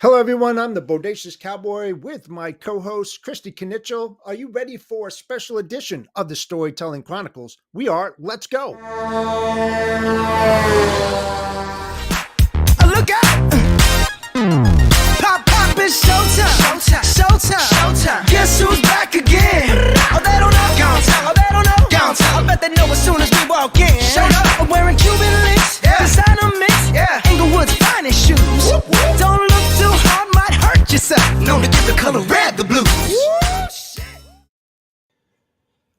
Hello, everyone. I'm the Bodacious Cowboy with my co-host, Christy Knichel. Are you ready for a special edition of the Storytelling Chronicles? We are. Let's go. Look out! Pop, pop, it's showtime. Showtime. Guess who's back again? Oh, they don't know. Oh, they don't know. I bet they know as soon as we walk in. Shut up. I'm wearing Cuban links. Yeah. Designer mix. Yeah. Inglewood's finest shoes. Whoop, whoop. Don't look too hard, might hurt yourself. Known to give the color red the blues.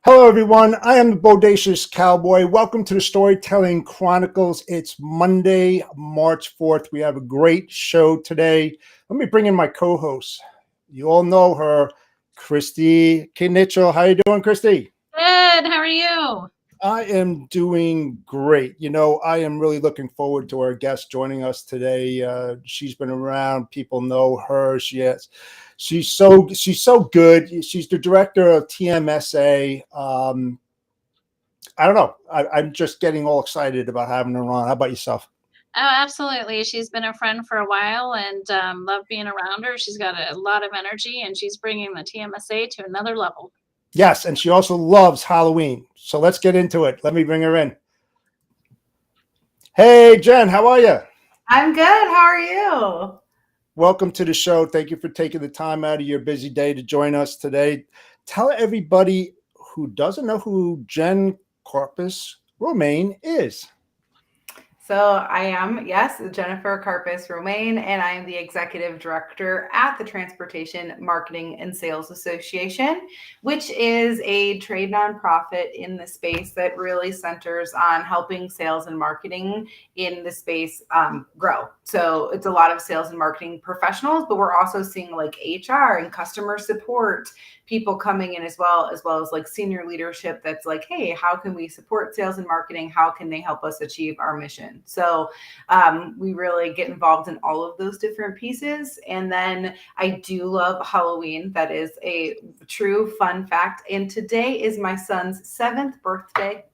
Hello, everyone. I am the Bodacious Cowboy. Welcome to the Storytelling Chronicles. It's Monday, March 4th. We have a great show today. Let me bring in my co-host. You all know her, Christy Knichel. How you doing, Christy? Good. How are you? I am doing great. You know, I am really looking forward to our guest joining us today. She's been around. People know her. She's so good. She's the director of TMSA. I don't know. I'm just getting all excited about having her on. How about yourself? Oh, absolutely. She's been a friend for a while and love being around her. She's got a lot of energy and she's bringing the TMSA to another level. Yes, and she also loves Halloween. So let's get into it. Let me bring her in. Hey, Jen, how are you? I'm good. How are you? Welcome to the show. Thank you for taking the time out of your busy day to join us today. Tell everybody who doesn't know who Jen Carpus Romaine is. So I am, yes, Jennifer Carpus Romaine, and I am the executive director at the Transportation Marketing and Sales Association, which is a trade nonprofit in the space that really centers on helping sales and marketing in the space grow. So it's a lot of sales and marketing professionals, but we're also seeing like HR and customer support people coming in as well as like senior leadership that's like, hey, how can we support sales and marketing? How can they help us achieve our mission? So we really get involved in all of those different pieces. And then I do love Halloween. That is a true fun fact. And today is my son's 7th birthday.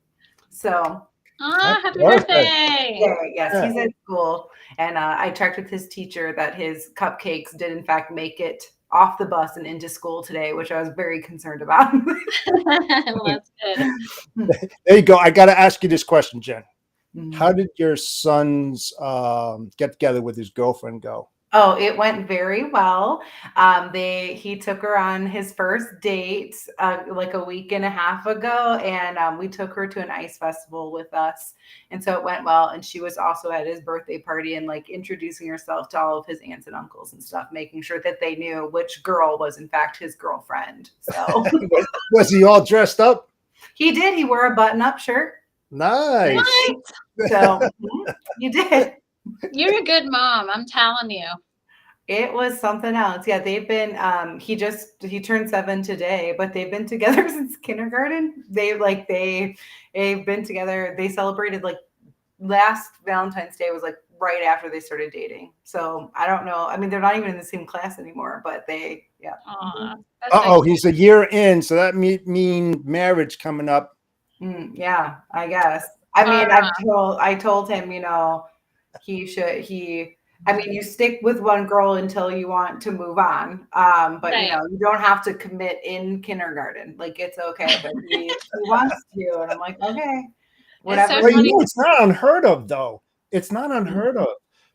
So happy birthday. Yes, yeah. He's at school. And I checked with his teacher that his cupcakes did in fact make it off the bus and into school today, which I was very concerned about. Well, that's good. There you go. I got to ask you this question, Jen. How did your son's get together with his girlfriend go? Oh, it went very well. He took her on his first date like a week and a half ago, and we took her to an ice festival with us. And so it went well. And she was also at his birthday party and like introducing herself to all of his aunts and uncles and stuff, making sure that they knew which girl was in fact his girlfriend. So was he all dressed up? He did. He wore a button-up shirt. Nice. So you did. You're a good mom. I'm telling you. It was something else. Yeah, they've been, he turned 7 today, but they've been together since kindergarten. They've been together. They celebrated like last Valentine's Day was like right after they started dating. So I don't know. I mean, they're not even in the same class anymore, but yeah. He's a year in. So that mean marriage coming up. Yeah, I guess. I mean, I told him, you know, you stick with one girl until you want to move on. But you know, you don't have to commit in kindergarten. Like it's okay, but he wants to. And I'm like, okay, whatever. Well, you know, it's not unheard of though. It's not unheard of.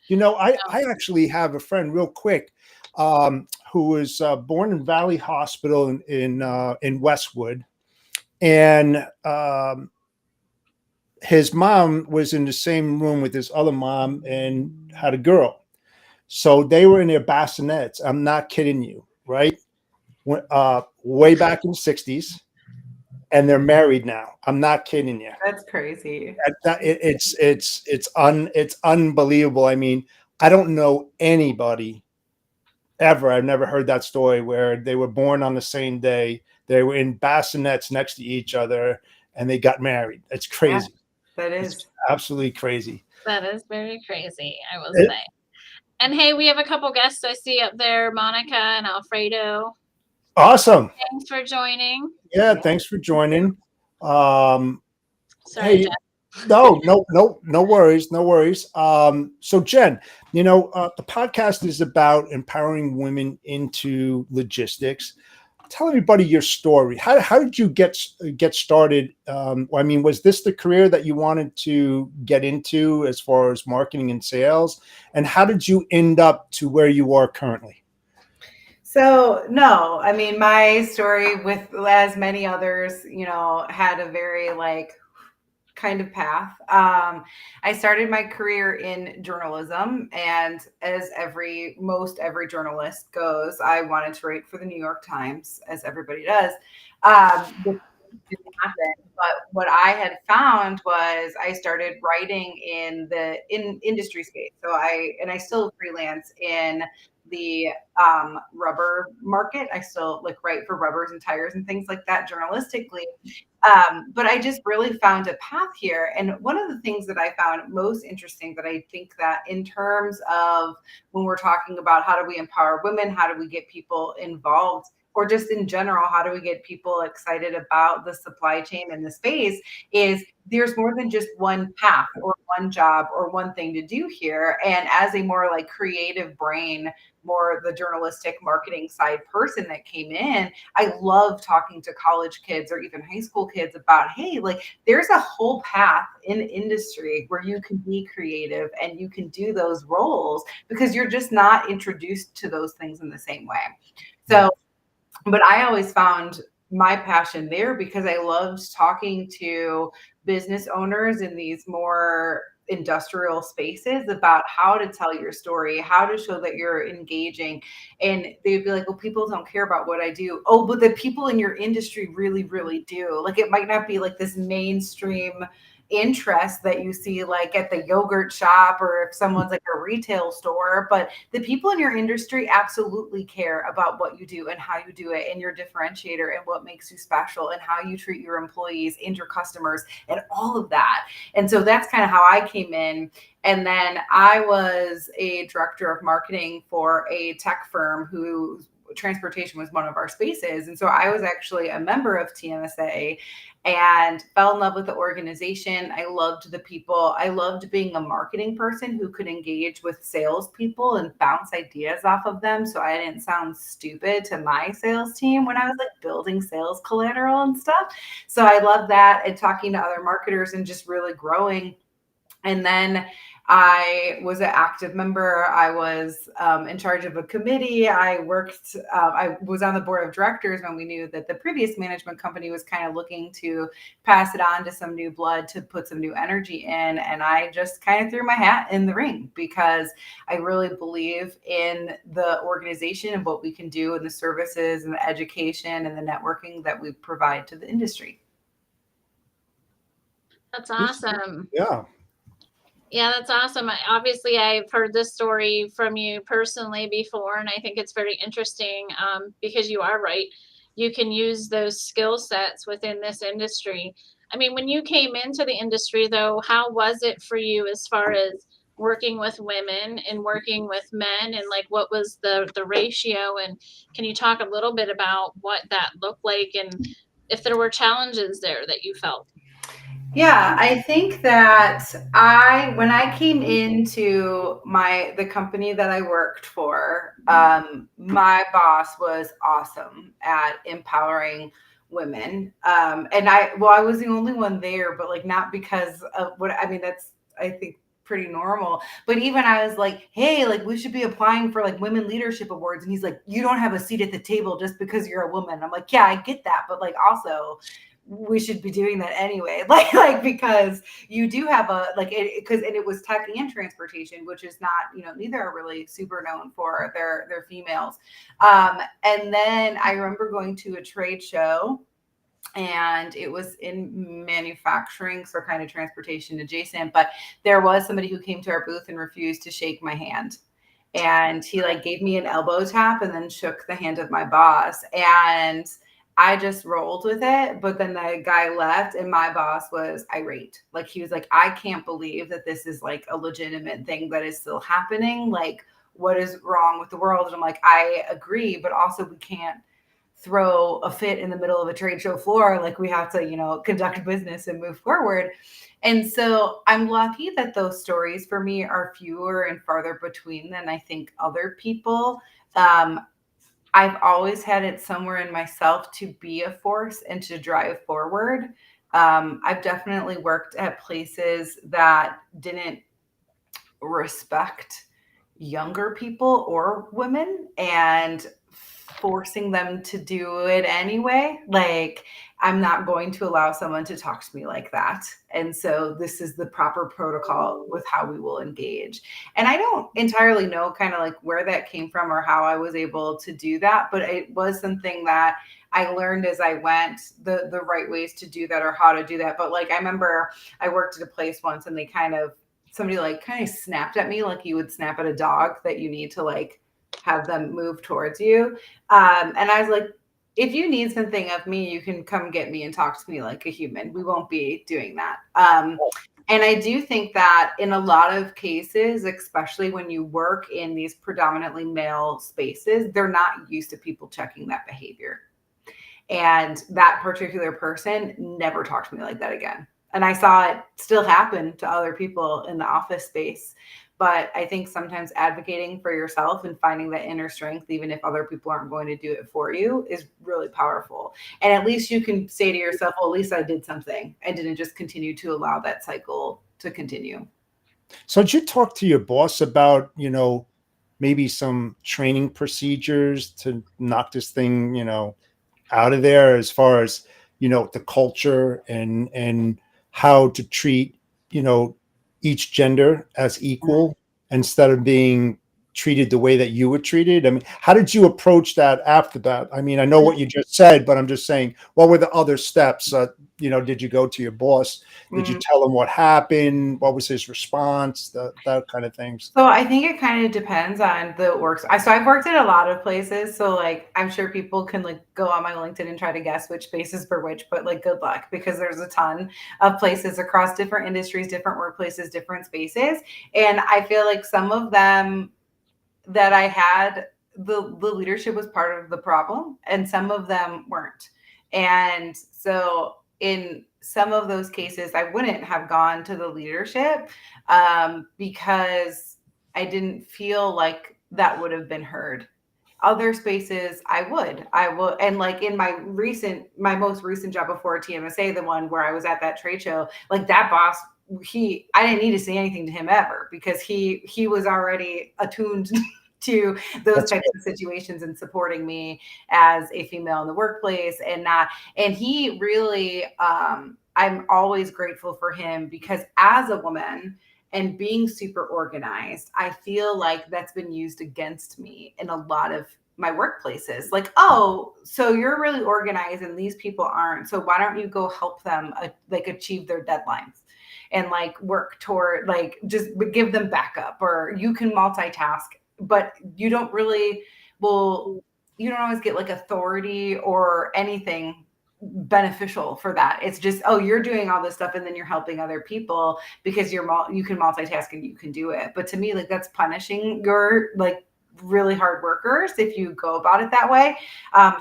You know, I actually have a friend real quick who was born in Valley Hospital in Westwood. And his mom was in the same room with his other mom and had a girl. So they were in their bassinets. I'm not kidding you, right? Way back in the 60s. And they're married now. I'm not kidding you. That's crazy. It's unbelievable. I mean, I don't know anybody ever. I've never heard that story where they were born on the same day. They were in bassinets next to each other and they got married. It's crazy. Yeah, that is. It's absolutely crazy. That is very crazy, I will say. And hey, we have a couple guests I see up there, Monica and Alfredo. Awesome. Thanks for joining. Yeah, thanks for joining. Sorry, hey, Jeff. No worries, no worries. So Jen, the podcast is about empowering women into logistics. Tell everybody your story. How did you get started? I mean, was this the career that you wanted to get into as far as marketing and sales? And how did you end up to where you are currently? So no, I mean, my story, with as many others, had a very like kind of path. I started my career in journalism, and as most every journalist goes, I wanted to write for the New York Times, as everybody does. This didn't happen, but what I had found was I started writing in the industry space. So I still freelance in the rubber market. I still like write for rubbers and tires and things like that journalistically. But I just really found a path here. And one of the things that I found most interesting, that I think that in terms of when we're talking about how do we empower women, how do we get people involved, or just in general, how do we get people excited about the supply chain and the space, is there's more than just one path or one job or one thing to do here. And as a more like creative brain, more the journalistic marketing side person that came in, I love talking to college kids or even high school kids about, hey, like there's a whole path in industry where you can be creative and you can do those roles because you're just not introduced to those things in the same way. So, but I always found my passion there because I loved talking to business owners in these more industrial spaces about how to tell your story, how to show that you're engaging. And they'd be like, well, people don't care about what I do. Oh, but the people in your industry really, really do. Like, it might not be like this mainstream interest that you see like at the yogurt shop or if someone's like a retail store, but the people in your industry absolutely care about what you do and how you do it and your differentiator and what makes you special and how you treat your employees and your customers and all of that. And so that's kind of how I came in. And then I was a director of marketing for a tech firm who transportation was one of our spaces. And so I was actually a member of TMSA and fell in love with the organization. I loved the people. I loved being a marketing person who could engage with salespeople and bounce ideas off of them. So I didn't sound stupid to my sales team when I was like building sales collateral and stuff. So I love that, and talking to other marketers and just really growing. And then I was an active member. I was in charge of a committee. I was on the board of directors when we knew that the previous management company was kind of looking to pass it on to some new blood to put some new energy in. And I just kind of threw my hat in the ring because I really believe in the organization and what we can do and the services and the education and the networking that we provide to the industry. That's awesome. Yeah. Yeah, that's awesome. Obviously, I've heard this story from you personally before, and I think it's very interesting because you are right. You can use those skill sets within this industry. I mean, when you came into the industry, though, how was it for you as far as working with women and working with men, and like what was the ratio? And can you talk a little bit about what that looked like and if there were challenges there that you felt? Yeah, I think that when I came into the company that I worked for, my boss was awesome at empowering women. And I was the only one there, but like not because of what I mean, that's I think pretty normal. But even I was like, hey, like we should be applying for like women leadership awards. And he's like, you don't have a seat at the table just because you're a woman. I'm like, yeah, I get that, but like also we should be doing that anyway, like because you do have a like it because and it was tech and transportation, which is not, neither are really super known for their females. And then I remember going to a trade show, and it was in manufacturing, so kind of transportation adjacent, but there was somebody who came to our booth and refused to shake my hand. And he like gave me an elbow tap and then shook the hand of my boss. And I just rolled with it. But then the guy left and my boss was irate. Like he was like, I can't believe that this is like a legitimate thing that is still happening. Like, what is wrong with the world? And I'm like, I agree, but also we can't throw a fit in the middle of a trade show floor. Like we have to, conduct business and move forward. And so I'm lucky that those stories for me are fewer and farther between than I think other people. I've always had it somewhere in myself to be a force and to drive forward. I've definitely worked at places that didn't respect younger people or women and forcing them to do it anyway. Like, I'm not going to allow someone to talk to me like that. And so this is the proper protocol with how we will engage. And I don't entirely know kind of like where that came from or how I was able to do that, but it was something that I learned as I went, the right ways to do that or how to do that. But like I remember I worked at a place once and somebody like kind of snapped at me like you would snap at a dog that you need to like have them move towards you. And I was like, if you need something of me, you can come get me and talk to me like a human. We won't be doing that. And I do think that in a lot of cases, especially when you work in these predominantly male spaces, they're not used to people checking that behavior. And that particular person never talked to me like that again. And I saw it still happen to other people in the office space. But I think sometimes advocating for yourself and finding that inner strength, even if other people aren't going to do it for you, is really powerful. And at least you can say to yourself, well, at least I did something. I didn't just continue to allow that cycle to continue. So did you talk to your boss about, maybe some training procedures to knock this thing, out of there, as far as, the culture and how to treat, each gender as equal instead of being treated the way that you were treated? I mean, how did you approach that after that? I mean, I know what you just said, but I'm just saying, what were the other steps? Did you go to your boss? Did you tell him what happened? What was his response? That kind of things. So I think it kind of depends on the work. So I've worked at a lot of places. So like, I'm sure people can like go on my LinkedIn and try to guess which spaces for which, but like, good luck, because there's a ton of places across different industries, different workplaces, different spaces. And I feel like some of them that I had, the leadership was part of the problem and some of them weren't. And so in some of those cases, I wouldn't have gone to the leadership because I didn't feel like that would have been heard. Other spaces I would. And like in my most recent job before TMSA, the one where I was at that trade show, like that boss, I didn't need to say anything to him ever because he was already attuned to those types of situations and supporting me as a female in the workplace and he really, I'm always grateful for him because as a woman and being super organized, I feel like that's been used against me in a lot of my workplaces. Like, oh, so you're really organized and these people aren't. So why don't you go help them achieve their deadlines and like work toward like just give them backup, or you can multitask, but you don't really, you don't always get like authority or anything beneficial for that. It's just, oh, you're doing all this stuff and then you're helping other people because you can multitask and you can do it. But to me, like that's punishing your like really hard workers if you go about it that way.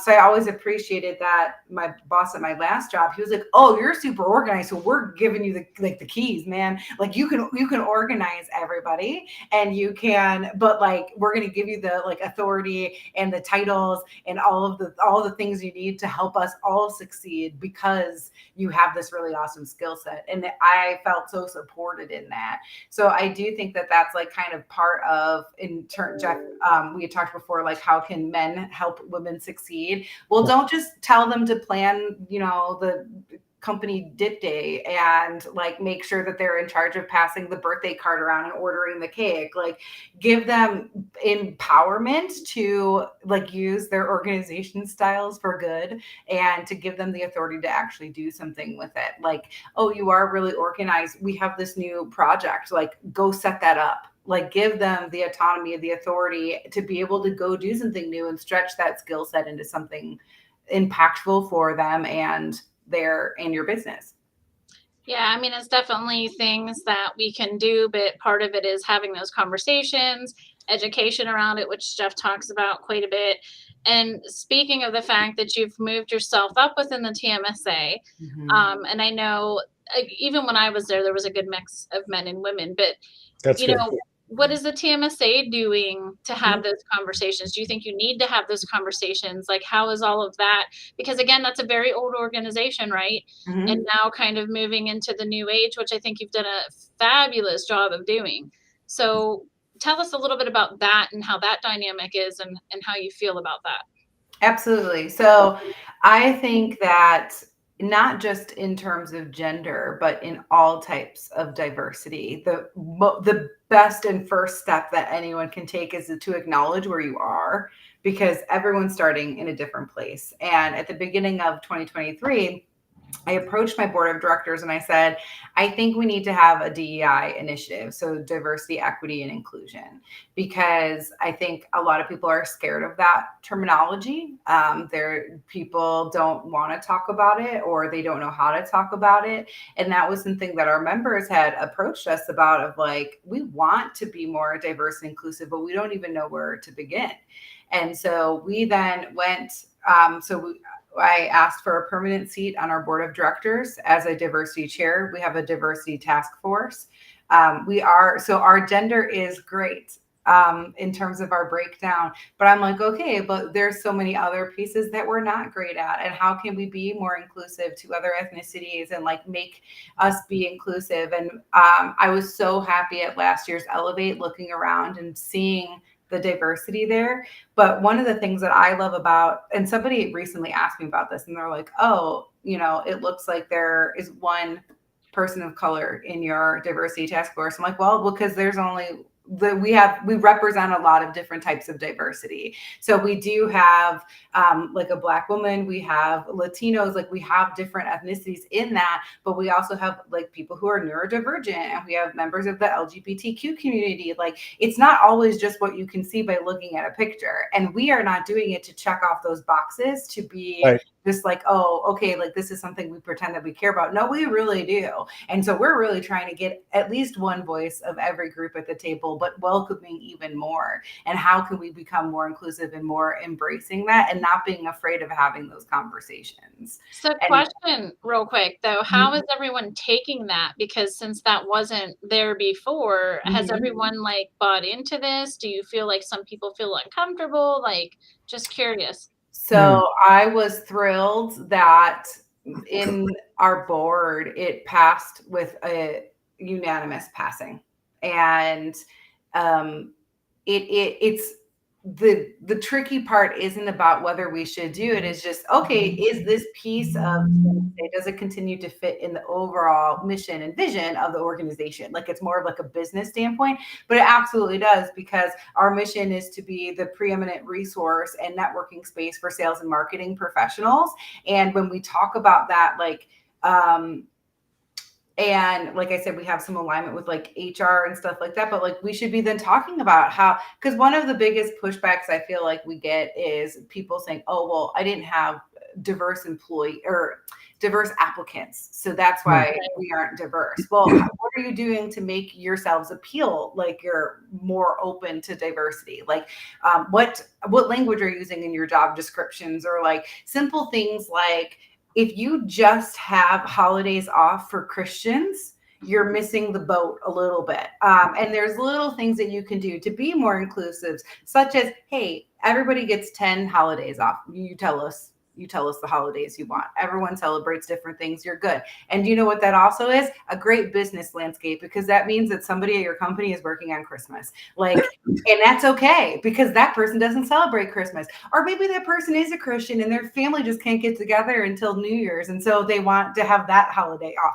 So I always appreciated that my boss at my last job, he was like, oh, you're super organized, so we're giving you the keys, man. Like you can organize everybody and you can, but like we're going to give you the like authority and the titles and all of the things you need to help us all succeed because you have this really awesome skill set. And I felt so supported in that. So I do think that that's like kind of part of, in turn, Jeff, we had talked before, like how can men help women succeed? Well, don't just tell them to plan, the company dip day and like make sure that they're in charge of passing the birthday card around and ordering the cake. Like give them empowerment to like use their organization styles for good and to give them the authority to actually do something with it. Like, oh, you are really organized. We have this new project, like go set that up. Like give them the autonomy, the authority to be able to go do something new and stretch that skill set into something impactful for them and your business. Yeah, I mean, it's definitely things that we can do, but part of it is having those conversations, education around it, which Jeff talks about quite a bit. And speaking of the fact that you've moved yourself up within the TMSA, and I know even when I was there was a good mix of men and women, but That's you good. know, what is the TMSA doing to have those conversations? Do you think you need to have those conversations? Like, how is all of that? Because again, that's a very old organization, right? And now kind of moving into the new age, which I think you've done a fabulous job of doing. So tell us a little bit about that and how that dynamic is and how you feel about that. Absolutely. So I think that not just in terms of gender, but in all types of diversity, the best and first step that anyone can take is to acknowledge where you are, because everyone's starting in a different place. And at the beginning of 2023, I approached my board of directors and I said, I think we need to have a DEI initiative, so diversity, equity, and inclusion, because I think a lot of people are scared of that terminology. People don't want to talk about it, or they don't know how to talk about it. And that was something that our members had approached us about, of like, we want to be more diverse and inclusive, but we don't even know where to begin. And so we then went, I asked for a permanent seat on our board of directors as a diversity chair. We have a diversity task force. Our gender is great in terms of our breakdown, but I'm like, okay, but there's so many other pieces that we're not great at. And how can we be more inclusive to other ethnicities and like make us be inclusive? And I was so happy at last year's Elevate, looking around and seeing the diversity there. But one of the things that I love about, and somebody recently asked me about this, and they're like, oh, it looks like there is one person of color in your diversity task force. I'm like, well, because there's only we represent a lot of different types of diversity. So we do have like a Black woman, we have Latinos, like we have different ethnicities in that, but we also have like people who are neurodivergent, and we have members of the LGBTQ community. Like, it's not always just what you can see by looking at a picture. And we are not doing it to check off those boxes to be just like, oh, okay, like this is something we pretend that we care about. No, we really do. And so we're really trying to get at least one voice of every group at the table, but welcoming even more. And how can we become more inclusive and more embracing that and not being afraid of having those conversations? So question real quick though, how is everyone taking that? Because since that wasn't there before, has everyone like bought into this? Do you feel like some people feel uncomfortable? Like, just curious. So I was thrilled that in our board, it passed with a unanimous passing. And it's the tricky part isn't about whether we should do it. It's just, okay, is this piece of, does it continue to fit in the overall mission and vision of the organization? Like, it's more of like a business standpoint, but it absolutely does, because our mission is to be the preeminent resource and networking space for sales and marketing professionals. And when we talk about that, like, and like I said, we have some alignment with like HR and stuff like that, but like we should be then talking about how, because one of the biggest pushbacks I feel like we get is people saying, oh, well, I didn't have diverse employee or diverse applicants, so that's why we aren't diverse. Well, what are you doing to make yourselves appeal like you're more open to diversity? Like, what language are you using in your job descriptions? Or like simple things like, if you just have holidays off for Christians, you're missing the boat a little bit. And there's little things that you can do to be more inclusive, such as, hey, everybody gets 10 holidays off. You tell us the holidays you want. Everyone celebrates different things. You're good. And you know what that also is? A great business landscape, because that means that somebody at your company is working on Christmas. Like, and that's okay, because that person doesn't celebrate Christmas. Or maybe that person is a Christian and their family just can't get together until New Year's. And so they want to have that holiday off,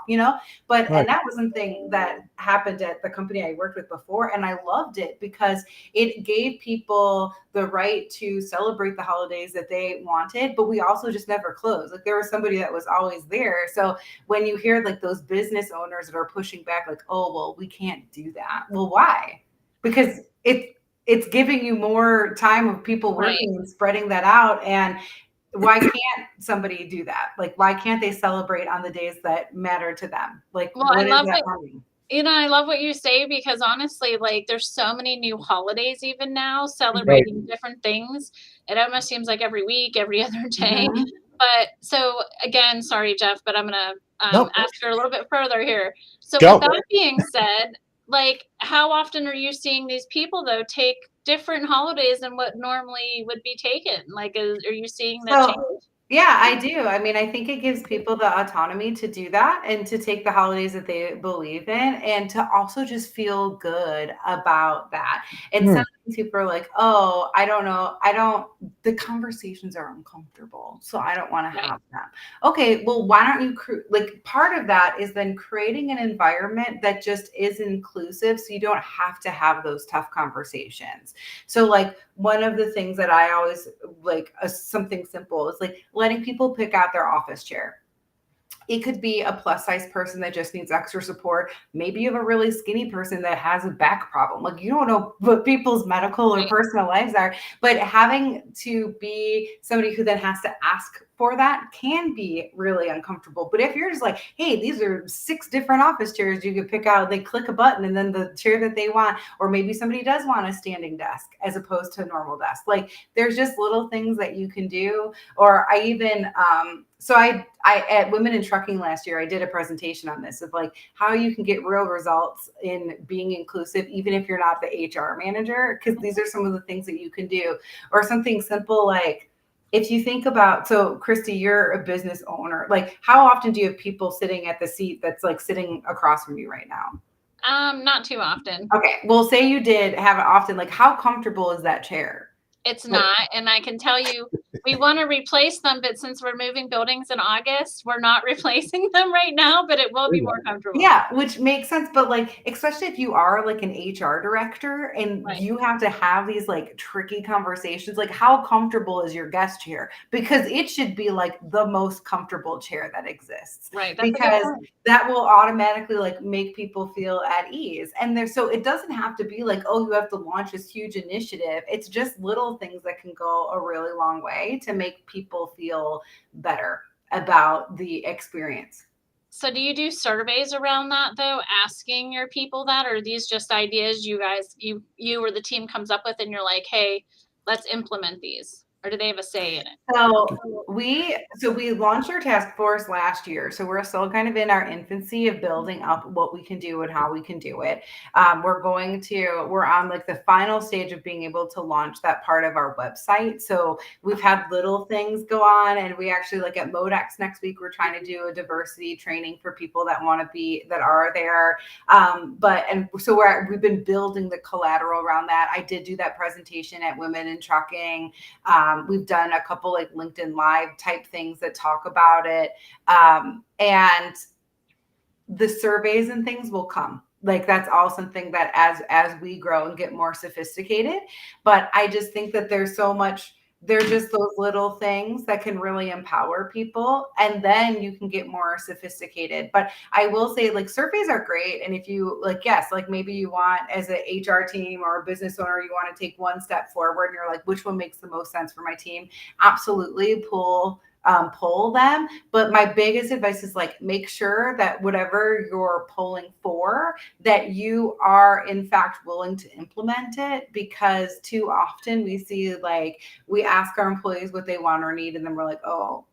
But, and that was something that happened at the company I worked with before. And I loved it because it gave people the right to celebrate the holidays that they wanted, but we also just never closed. Like, there was somebody that was always there. So when you hear like those business owners that are pushing back, like, oh, well, we can't do that. Well, why? Because it's giving you more time of people working and spreading that out. And why can't somebody do that? Like, why can't they celebrate on the days that matter to them? Like, well, what I love is that it. harming? I love what you say, because honestly, like, there's so many new holidays even now celebrating different things It almost seems like every week, every other day. Mhm. But so again, sorry, Jeff, but I'm gonna No, ask her a little bit further here. So with go. that being said, like how often are you seeing these people though take different holidays than what normally would be taken? Like, are you seeing that change? So, yeah, I do. I mean, I think it gives people the autonomy to do that and to take the holidays that they believe in and to also just feel good about that. And Hmm. sometimes people are like, oh, I don't know. I don't, the conversations are uncomfortable. So I don't want to Right. have them. Okay, well, why don't you, like, part of that is then creating an environment that just is inclusive so you don't have to have those tough conversations. So, like, one of the things that I always like, something simple is like letting people pick out their office chair. It could be a plus size person that just needs extra support. Maybe you have a really skinny person that has a back problem. Like, you don't know what people's medical or Right. personal lives are, but having to be somebody who then has to ask for that can be really uncomfortable. But if you're just like, hey, these are 6 different office chairs you could pick out, they click a button and then the chair that they want, or maybe somebody does want a standing desk as opposed to a normal desk. Like, there's just little things that you can do. Or I even so I at Women in Trucking last year, I did a presentation on this of like how you can get real results in being inclusive, even if you're not the HR manager, because these are some of the things that you can do. Or something simple like, if you think about, so Christy, you're a business owner. Like, how often do you have people sitting at the seat that's like sitting across from you right now? Not too often. Okay, well, say you did have it often. Like, how comfortable is that chair? It's Like, not, and I can tell you, we want to replace them, but since we're moving buildings in August, we're not replacing them right now, but it will be more comfortable. yeah, which makes sense. But like, especially if you are like an HR director and Right. you have to have these like tricky conversations, like how comfortable is your guest chair? Because it should be like the most comfortable chair that exists. Right. That's a good Because point. that will automatically like make people feel at ease. And there, so it doesn't have to be like, oh, you have to launch this huge initiative. It's just little things that can go a really long way to make people feel better about the experience. So do you do surveys around that though, asking your people that, or are these just ideas you guys, you or the team comes up with and you're like, hey, let's implement these? Or do they have a say in it? So we launched our task force last year. So we're still kind of in our infancy of building up what we can do and how we can do it. We're on like the final stage of being able to launch that part of our website. So we've had little things go on, and we actually, like at Modex next week, we're trying to do a diversity training for people that want to be, that are there. We've been building the collateral around that. I did do that presentation at Women in Trucking. We've done a couple like LinkedIn Live type things that talk about it. And the surveys and things will come. Like, that's all something that as we grow and get more sophisticated. But I just think that there's so much, they're just those little things that can really empower people, and then you can get more sophisticated. But I will say, like, surveys are great. And if you like, yes, like maybe you want, as an HR team or a business owner, you want to take one step forward and you're like, which one makes the most sense for my team? Absolutely pull them. But my biggest advice is like, make sure that whatever you're polling for, that you are in fact willing to implement it. Because too often we see, like, we ask our employees what they want or need, and then we're like, oh,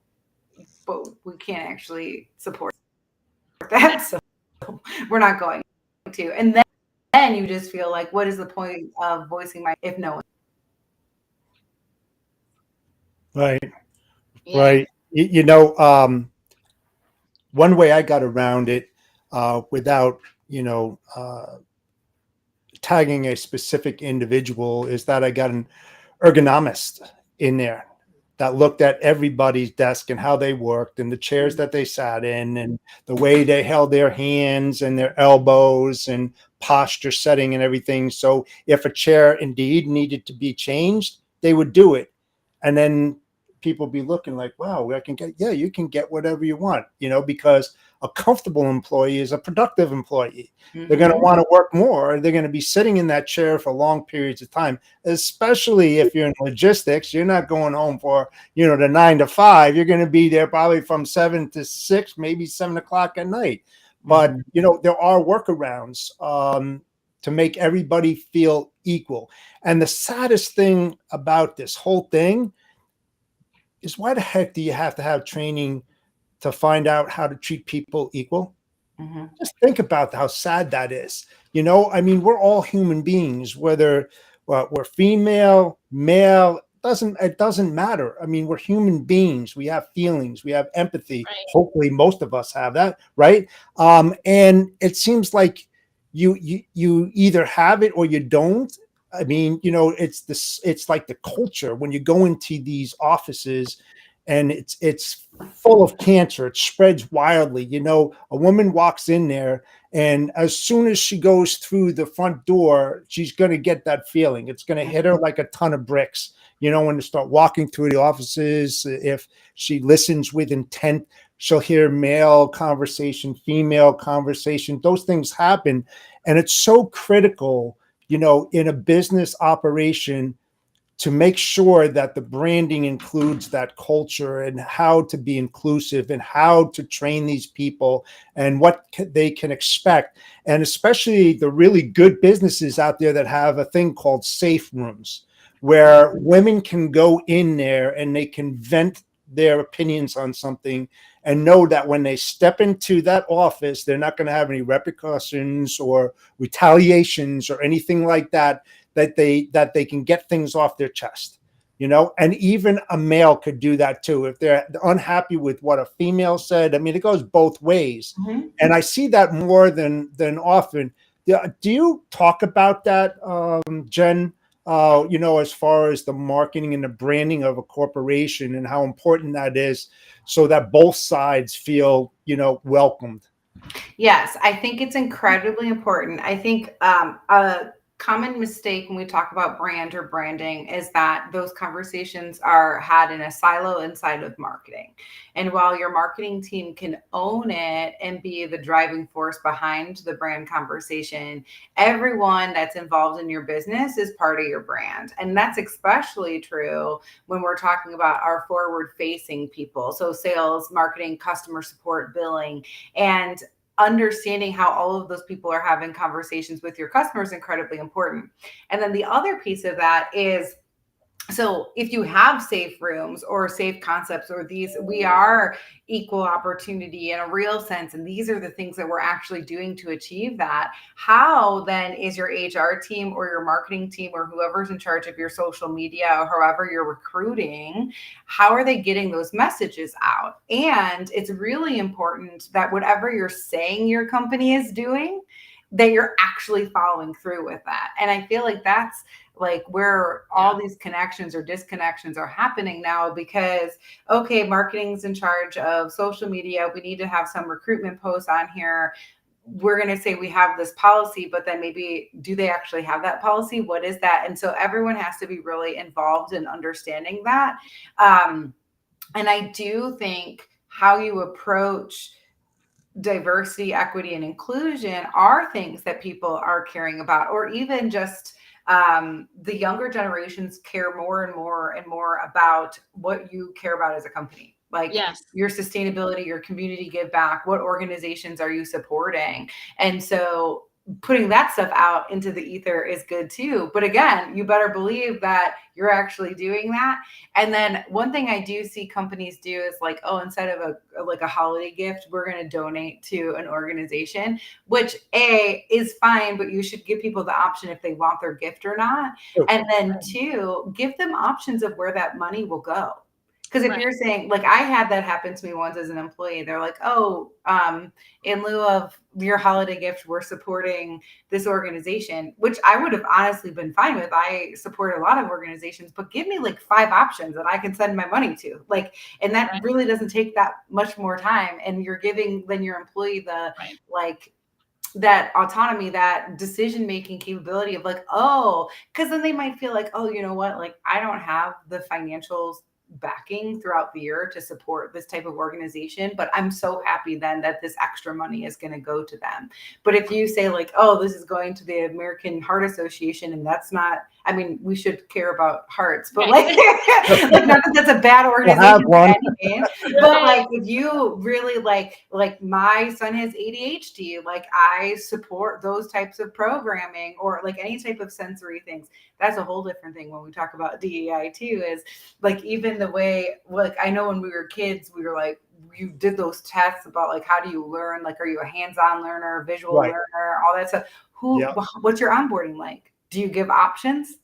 but we can't actually support that, so we're not going to. And then you just feel like, what is the point of voicing my, if no one? Right. Yeah. Right. One way I got around it without, tagging a specific individual is that I got an ergonomist in there that looked at everybody's desk and how they worked and the chairs that they sat in and the way they held their hands and their elbows and posture setting and everything. So if a chair indeed needed to be changed, they would do it. And then people be looking like, wow, you can get whatever you want, because a comfortable employee is a productive employee. They're going to want to work more. They're going to be sitting in that chair for long periods of time, especially if you're in logistics. You're not going home for, the 9 to 5. You're going to be there probably from 7 to 6, maybe 7 o'clock at night. But, there are workarounds to make everybody feel equal. And the saddest thing about this whole thing is, why the heck do you have to have training to find out how to treat people equal? Mm-hmm. Just think about how sad that is. You know, I mean, we're all human beings, whether we're female, male, it doesn't matter. I mean, we're human beings. We have feelings, we have empathy. Right. Hopefully, most of us have that, right? And it seems like you either have it or you don't. I mean, you know, it's like the culture when you go into these offices, and it's full of cancer. It spreads wildly. You know, a woman walks in there, and as soon as she goes through the front door, she's going to get that feeling. It's going to hit her like a ton of bricks. You know, when you start walking through the offices, if she listens with intent, she'll hear male conversation, female conversation. Those things happen. And it's so critical, you know, in a business operation, to make sure that the branding includes that culture and how to be inclusive and how to train these people and what they can expect. And especially the really good businesses out there that have a thing called safe rooms, where women can go in there and they can vent their opinions on something and know that when they step into that office, they're not going to have any repercussions or retaliations or anything like that, that they can get things off their chest, you know. And even a male could do that too if they're unhappy with what a female said. I mean, it goes both ways. Mm-hmm. And I see that more than often. Do you talk about that, Jen? You know, as far as the marketing and the branding of a corporation and how important that is, so that both sides feel, you know, welcomed. Yes, I think it's incredibly important. I think a common mistake when we talk about brand or branding is that those conversations are had in a silo inside of marketing. And while your marketing team can own it and be the driving force behind the brand conversation, everyone that's involved in your business is part of your brand. And that's especially true when we're talking about our forward-facing people. So sales, marketing, customer support, billing, and understanding how all of those people are having conversations with your customers is incredibly important. And then the other piece of that is, so if you have safe rooms or safe concepts, or these, we are equal opportunity in a real sense, and these are the things that we're actually doing to achieve that, how then is your HR team or your marketing team or whoever's in charge of your social media or however you're recruiting, how are they getting those messages out? And it's really important that whatever you're saying your company is doing, that you're actually following through with that. And I feel like that's like where all these connections or disconnections are happening now, because, okay, marketing's in charge of social media. We need to have some recruitment posts on here. We're going to say we have this policy, but then maybe do they actually have that policy? What is that? And so everyone has to be really involved in understanding that. And I do think how you approach diversity, equity, and inclusion are things that people are caring about, or even just the younger generations care more and more and more about what you care about as a company. Like your sustainability, your community give back, what organizations are you supporting? And so putting that stuff out into the ether is good too. But again, you better believe that you're actually doing that. And then one thing I do see companies do is like, oh, instead of a holiday gift, we're going to donate to an organization, which A, is fine, but you should give people the option if they want their gift or not. And then two, give them options of where that money will go. Because if you're saying, like, I had that happen to me once as an employee, they're like, oh, in lieu of your holiday gift, we're supporting this organization, which I would have honestly been fine with. I support a lot of organizations, but give me like 5 options that I can send my money to. Like, and that really doesn't take that much more time. And you're giving then your employee the like that autonomy, that decision-making capability of like, oh, because then they might feel like, oh, you know what, like I don't have the financial backing throughout the year to support this type of organization, but I'm so happy then that this extra money is going to go to them. But if you say like, oh, this is going to the American Heart Association and that's not I mean, we should care about hearts, but Right. like not that that's a bad organization one. by any means, but like if you really like my son has ADHD, like I support those types of programming or like any type of sensory things. That's a whole different thing when we talk about DEI too, is like even the way, like I know when we were kids, we were like, you did those tests about like how do you learn, like are you a hands-on learner, visual learner, all that stuff. What's your onboarding like? Do you give options?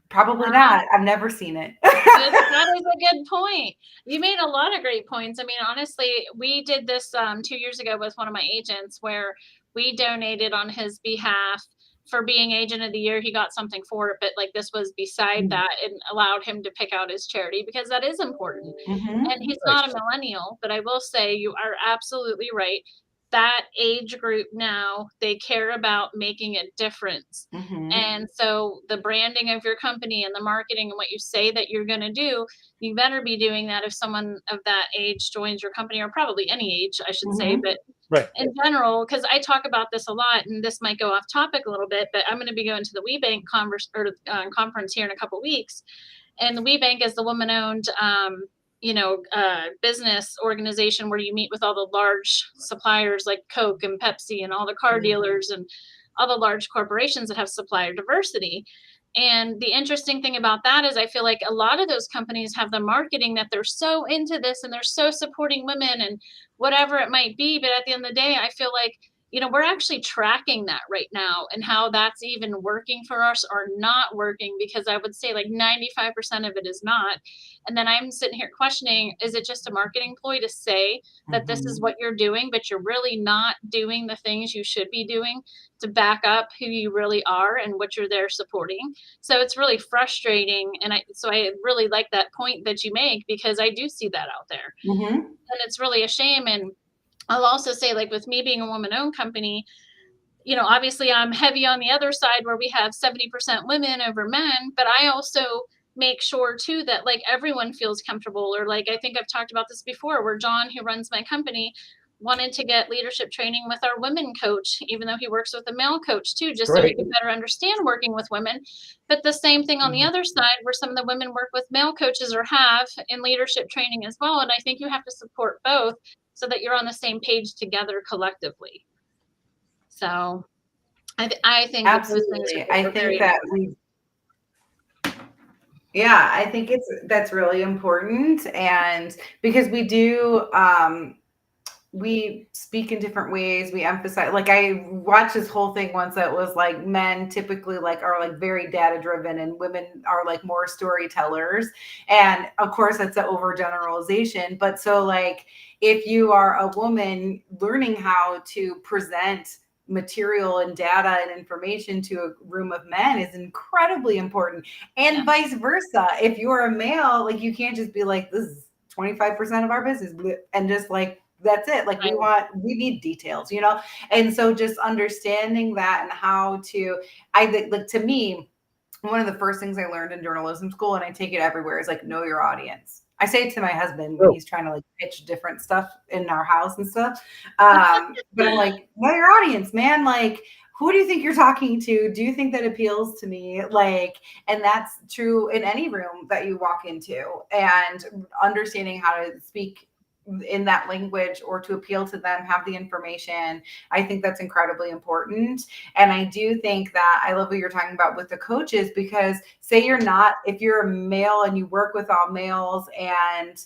Probably not. I've never seen it. That is a good point. You made a lot of great points. I mean, honestly, we did this 2 years ago with one of my agents where we donated on his behalf for being agent of the year. He got something for it, but like this was beside that and allowed him to pick out his charity because that is important. And he's not a millennial, but I will say you are absolutely right. That age group now, they care about making a difference. And so the branding of your company and the marketing and what you say that you're going to do, you better be doing that if someone of that age joins your company, or probably any age, I should say. But in general, because I talk about this a lot, and this might go off topic a little bit, but I'm going to be going to the WeBank conference here in a couple weeks. And the WeBank is the woman-owned business organization where you meet with all the large suppliers like Coke and Pepsi and all the car dealers and all the large corporations that have supplier diversity. And the interesting thing about that is I feel like a lot of those companies have the marketing that they're so into this and they're so supporting women and whatever it might be. But at the end of the day, I feel like, we're actually tracking that right now and how that's even working for us or not working, because I would say like 95% of it is not. And then I'm sitting here questioning, is it just a marketing ploy to say that this is what you're doing, but you're really not doing the things you should be doing to back up who you really are and what you're there supporting? So it's really frustrating. And I really like that point that you make, because I do see that out there. And it's really a shame. And I'll also say, like with me being a woman-owned company, obviously I'm heavy on the other side where we have 70% women over men, but I also make sure too that like everyone feels comfortable. Or like, I think I've talked about this before, where John, who runs my company, wanted to get leadership training with our women coach, even though he works with a male coach too, just so he could better understand working with women. But the same thing on the other side, where some of the women work with male coaches or have in leadership training as well. And I think you have to support both so that you're on the same page together collectively. So I think absolutely. I think that I think that's really important. And because we do, we speak in different ways. We emphasize, like I watched this whole thing once that was like men typically like are like very data driven and women are like more storytellers. And of course that's an overgeneralization. But so like if you are a woman, learning how to present material and data and information to a room of men is incredibly important. And vice versa. If you're a male, like you can't just be like, this is 25% of our business and just like, that's it. Like we need details, And so just understanding that and how to, I think, like to me, one of the first things I learned in journalism school, and I take it everywhere, is like, know your audience. I say it to my husband when he's trying to like pitch different stuff in our house and stuff. But I'm like, know your audience, man. Like, who do you think you're talking to? Do you think that appeals to me? Like, and that's true in any room that you walk into, and understanding how to speak in that language or to appeal to them, have the information. I think that's incredibly important. And I do think that I love what you're talking about with the coaches, because say if you're a male and you work with all males and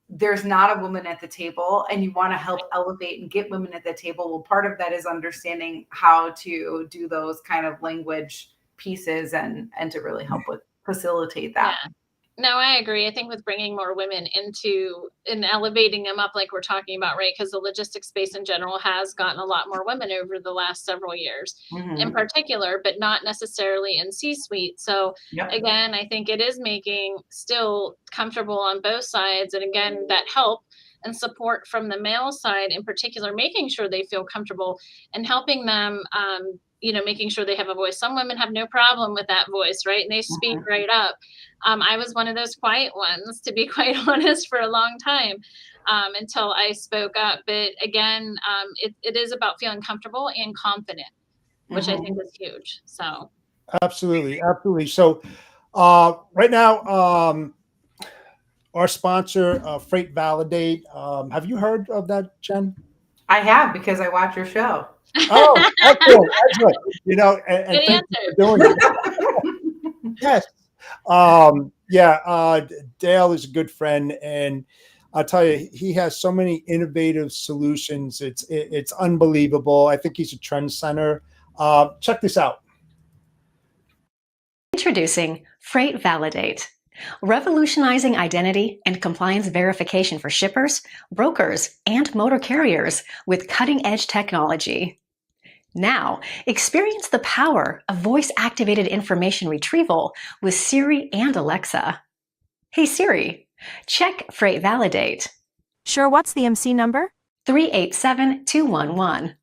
there's not a woman at the table and you want to help elevate and get women at the table, well, part of that is understanding how to do those kind of language pieces and to really help with facilitate that. Yeah. No, I agree. I think with bringing more women into and elevating them up, like we're talking about, right? Because the logistics space in general has gotten a lot more women over the last several years in particular, but not necessarily in C-suite. So again, I think it is making still comfortable on both sides. And again, that help and support from the male side in particular, making sure they feel comfortable and helping them, making sure they have a voice. Some women have no problem with that voice, right? And they speak right up. I was one of those quiet ones, to be quite honest, for a long time until I spoke up. But again, it is about feeling comfortable and confident, which I think is huge. So Absolutely, absolutely. So right now, our sponsor, Freight Validate. Have you heard of that, Jen? I have, because I watch your show. Oh, excellent, excellent. You know, and Good thank you answer. for doing it. Yes. Yeah, Dale is a good friend, and I'll tell you, he has so many innovative solutions. It's unbelievable. I think he's a trend center. Check this out. Introducing Freight Validate, revolutionizing identity and compliance verification for shippers, brokers, and motor carriers with cutting-edge technology. Now, experience the power of voice-activated information retrieval with Siri and Alexa. Hey Siri, check Freight Validate. Sure, what's the MC number? 387211.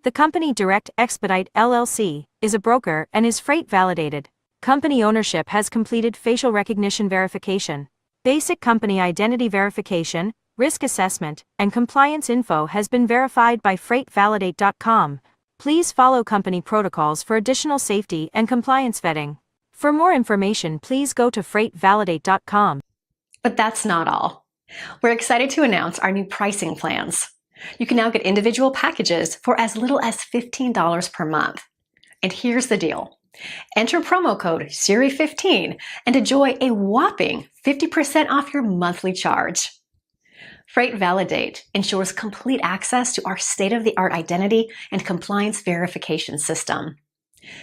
The company Direct Expedite LLC is a broker and is freight validated. Company ownership has completed facial recognition verification. Basic company identity verification, risk assessment, and compliance info has been verified by freightvalidate.com. Please follow company protocols for additional safety and compliance vetting. For more information, please go to freightvalidate.com. But that's not all. We're excited to announce our new pricing plans. You can now get individual packages for as little as $15 per month. And here's the deal. Enter promo code SIRI15 and enjoy a whopping 50% off your monthly charge. Freight Validate ensures complete access to our state-of-the-art identity and compliance verification system.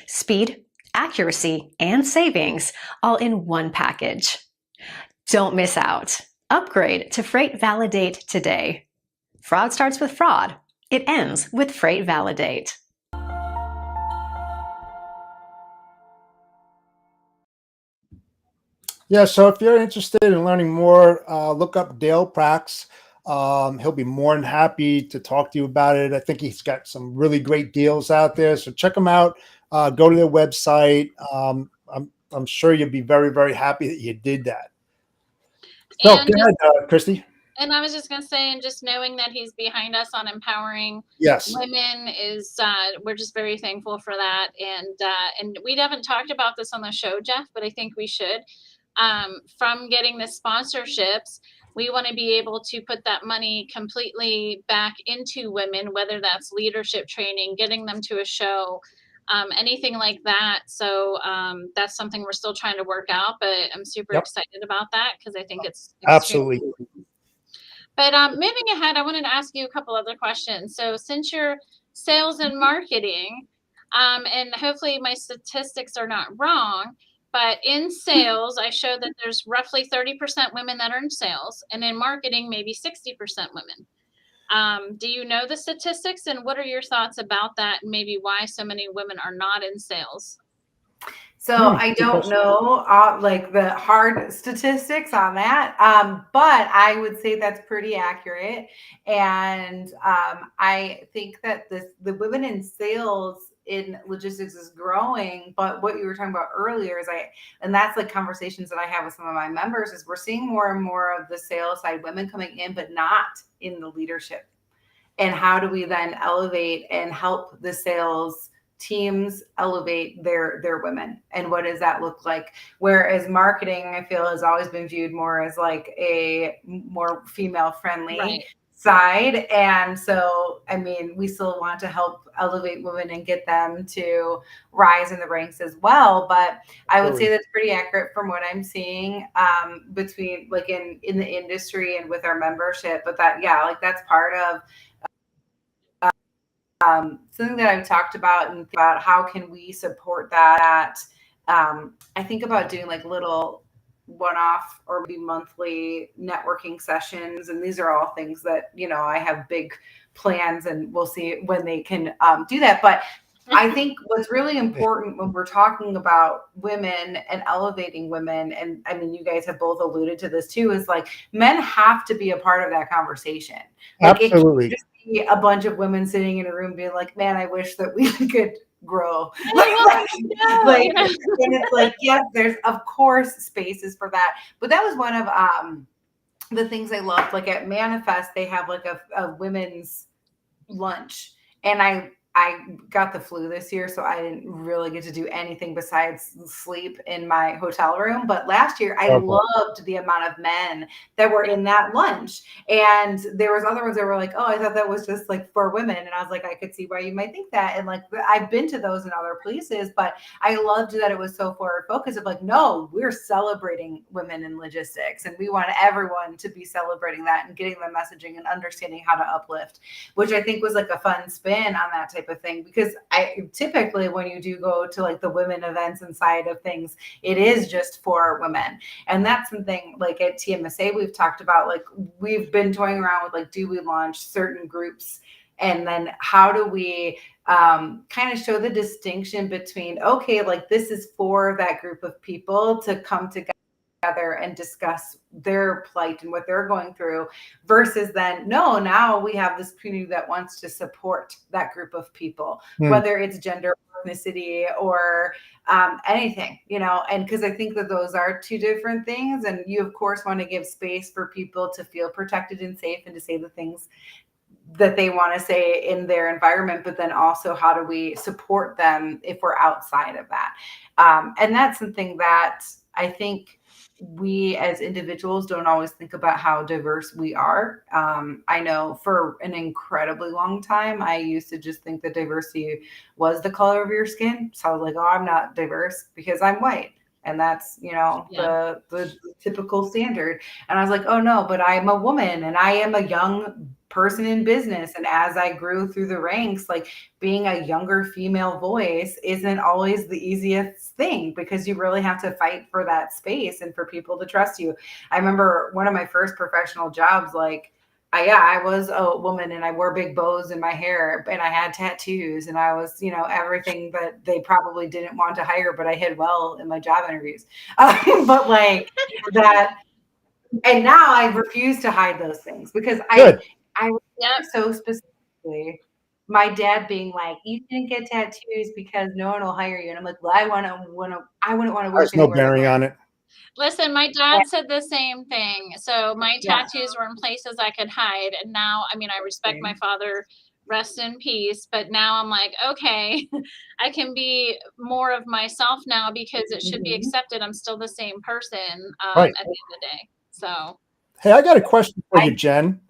Speed, accuracy, and savings all in one package. Don't miss out. Upgrade to Freight Validate today. Fraud starts with fraud. It ends with Freight Validate. Yeah, so if you're interested in learning more, look up Dale Prax. He'll be more than happy to talk to you about it. I think he's got some really great deals out there. So check them out. Go to their website. I'm sure you'll be very, very happy that you did that. So And go ahead, Christy. And I was just going to say, and just knowing that he's behind us on empowering Yes. women is, we're just very thankful for that. And we haven't talked about this on the show, Jeff, but I think we should. From getting the sponsorships, we want to be able to put that money completely back into women, whether that's leadership training, getting them to a show, anything like that. So that's something we're still trying to work out, but I'm super excited about that because I think it's absolutely. But moving ahead, I wanted to ask you a couple other questions. So since you're sales and marketing, and hopefully my statistics are not wrong, but in sales, I show that there's roughly 30% women that are in sales, and in marketing, maybe 60% women. Do you know the statistics, and what are your thoughts about that, and maybe why so many women are not in sales? So I don't know like the hard statistics on that, but I would say that's pretty accurate. And I think that the women in sales in logistics is growing. But what you were talking about earlier is and that's like conversations that I have with some of my members, is we're seeing more and more of the sales side women coming in, but not in the leadership. And how do we then elevate and help the sales teams elevate their women, and what does that look like? Whereas marketing, I feel, has always been viewed more as like a more female friendly side. And so, I mean, we still want to help elevate women and get them to rise in the ranks as well. But I would say that's pretty accurate from what I'm seeing between like in the industry and with our membership. But that, yeah, like that's part of something that I've talked about, and about how can we support that. I think about doing like little one-off or maybe monthly networking sessions. And these are all things that, you know, I have big plans, and we'll see when they can do that. But I think what's really important when we're talking about women and elevating women, and I mean, you guys have both alluded to this too, is like men have to be a part of that conversation. Like, absolutely. It can't just be a bunch of women sitting in a room being like, man, I wish that we could grow. And it's like, yes, there's of course spaces for that. But that was one of the things I loved. Like at Manifest, they have like a women's lunch. And I got the flu this year, so I didn't really get to do anything besides sleep in my hotel room. But last year, I loved the amount of men that were in that lunch. And there was other ones that were like, oh, I thought that was just like for women. And I was like, I could see why you might think that. And like, I've been to those in other places, but I loved that it was so forward focused of like, no, we're celebrating women in logistics. And we want everyone to be celebrating that and getting the messaging and understanding how to uplift, which I think was like a fun spin on that type of thing, because I typically, when you do go to like the women events inside of things, it is just for women. And that's something like at TMSA we've talked about, like we've been toying around with like, do we launch certain groups, and then how do we kind of show the distinction between, okay, like this is for that group of people to come together and discuss their plight and what they're going through, versus then, no, now we have this community that wants to support that group of people, whether it's gender, ethnicity, or anything, you know. And because I think that those are two different things, and you of course want to give space for people to feel protected and safe and to say the things that they want to say in their environment, but then also how do we support them if we're outside of that. And that's something that I think we as individuals don't always think about how diverse we are. I know for an incredibly long time, I used to just think that diversity was the color of your skin. So I was like, oh, I'm not diverse because I'm white. And that's, you know, the typical standard. And I was like, oh no, but I'm a woman and I am a young person in business. And as I grew through the ranks, like being a younger female voice isn't always the easiest thing, because you really have to fight for that space and for people to trust you. I remember one of my first professional jobs, like, I was a woman and I wore big bows in my hair and I had tattoos and I was, you know, everything that they probably didn't want to hire, but I hid well in my job interviews. But like that, and now I refuse to hide those things, because I was so specifically my dad being like, you didn't get tattoos because no one will hire you. And I'm like, well, I wouldn't want to work There's no anywhere. bearing on it. Listen, my dad said the same thing. So my tattoos were in places I could hide. And now, I mean, I respect my father, rest in peace. But now I'm like, okay, I can be more of myself now because it should be accepted. I'm still the same person at the end of the day. So, hey, I got a question for you, Jen.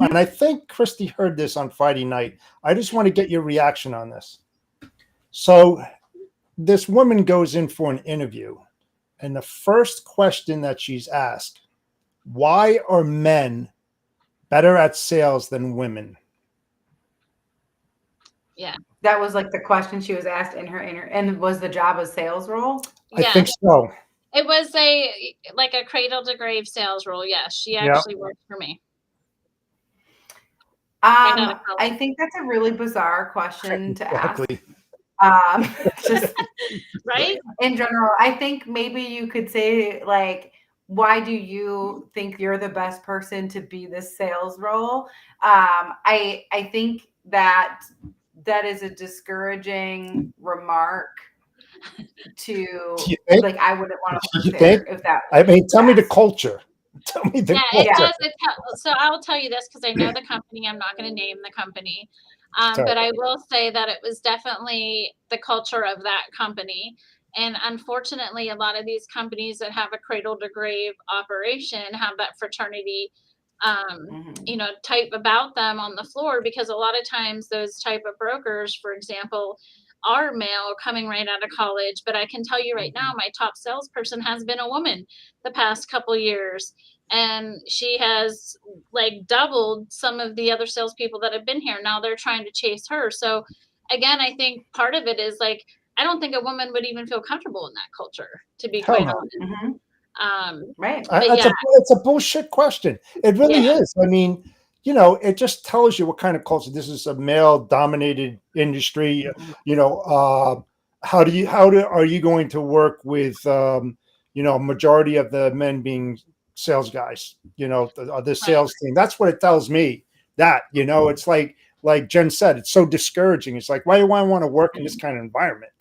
And I think Christy heard this on Friday night. I just want to get your reaction on this. So this woman goes in for an interview, and the first question that she's asked, why are men better at sales than women? Yeah. That was like the question she was asked in her and was the job a sales role? I think so. It was like a cradle to grave sales role. Yes, she actually worked for me. I think that's a really bizarre question to ask. Just right? In general, I think maybe you could say, like, why do you think you're the best person to be this sales role? I think that is a discouraging remark to, like, I wouldn't want to work there if that. I mean, tell me the culture. Tell me the culture. It does. So I'll tell you this because I know the company. I'm not going to name the company. But I will say that it was definitely the culture of that company. And unfortunately, a lot of these companies that have a cradle to grave operation have that fraternity, you know, type about them on the floor, because a lot of times those type of brokers, for example, are male coming right out of college. But I can tell you right now, my top salesperson has been a woman the past couple years. And she has like doubled some of the other salespeople that have been here. Now they're trying to chase her. So again, I think part of it is like, I don't think a woman would even feel comfortable in that culture, to be quite honest. Right. It's a bullshit question. It really is. I mean, you know, it just tells you what kind of culture. This is a male dominated industry. You know, how are you going to work with, you know, majority of the men being sales guys, you know, the sales team? That's what it tells me. That, you know, it's like Jen said, it's so discouraging. It's like, why do I want to work in this kind of environment?